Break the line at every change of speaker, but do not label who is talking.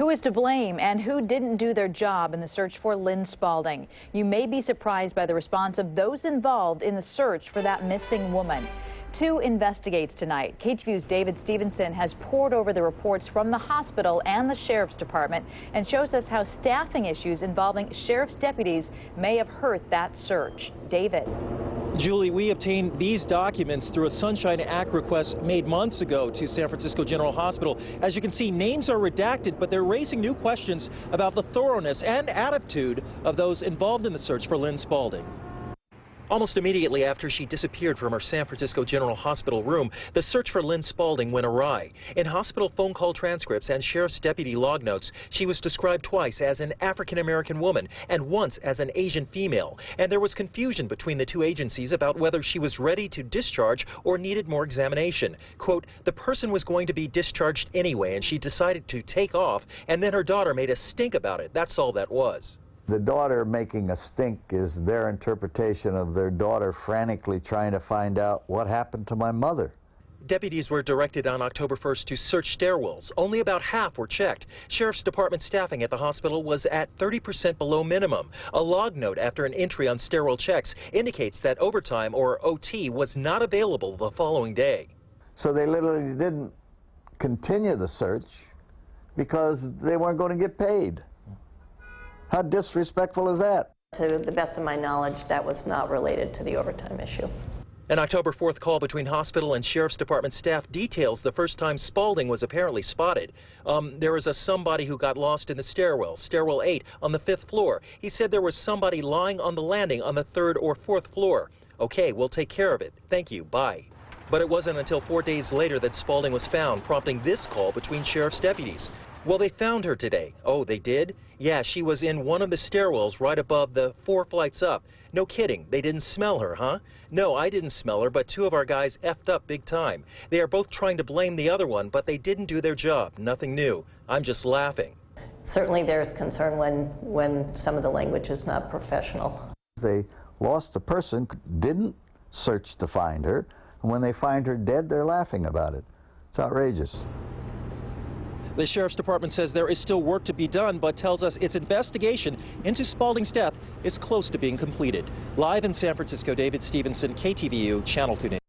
Who is to blame and who didn't do their job in the search for Lynn Spalding? You may be surprised by the response of those involved in the search for that missing woman. 2 investigates tonight. KTVU's David Stevenson has pored over the reports from the hospital and the sheriff's department and shows us how staffing issues involving sheriff's deputies may have hurt that search. David.
Julie, we obtained these documents through a Sunshine Act request made months ago to San Francisco General Hospital. As you can see, names are redacted, but they're raising new questions about the thoroughness and attitude of those involved in the search for Lynn Spalding. Almost immediately after she disappeared from her San Francisco General Hospital room, the search for Lynn Spalding went awry. In hospital phone call transcripts and sheriff's deputy log notes, she was described twice as an African-American woman and once as an Asian female. And there was confusion between the 2 agencies about whether she was ready to discharge or needed more examination. Quote, the person was going to be discharged anyway, and she decided to take off, and then her daughter made a stink about it. That's all that was.
The daughter making a stink is their interpretation of their daughter frantically trying to find out what happened to my mother.
Deputies were directed on October 1st to search stairwells. Only about half were checked. Sheriff's Department staffing at the hospital was at 30% below minimum. A log note after an entry on stairwell checks indicates that overtime, or OT, was not available the following day.
So they literally didn't continue the search because they weren't going to get paid. How disrespectful is that?
To the best of my knowledge, that was not related to the overtime issue.
An October 4th call between hospital and sheriff's department staff details the first time Spalding was apparently spotted. There was somebody who got lost in the stairwell, stairwell 8 on the 5th floor. He said there was somebody lying on the landing on the 3rd or 4th floor. Okay, we'll take care of it. Thank you. Bye. But it wasn't until 4 days later that Spalding was found, prompting this call between sheriff's deputies. Well, they found her today. Oh, they did? Yeah, she was in one of the stairwells right above the 4 flights up. No kidding. They didn't smell her, huh? No, I didn't smell her, but 2 of our guys effed up big time. They are both trying to blame the other one, but they didn't do their job. Nothing new. I'm just laughing.
Certainly there's concern when some of the language is not professional.
They lost the person, didn't search to find her, and when they find her dead, they're laughing about it. It's outrageous.
The Sheriff's Department says there is still work to be done, but tells us its investigation into Spalding's death is close to being completed. Live in San Francisco, David Stevenson, KTVU, Channel 2 News.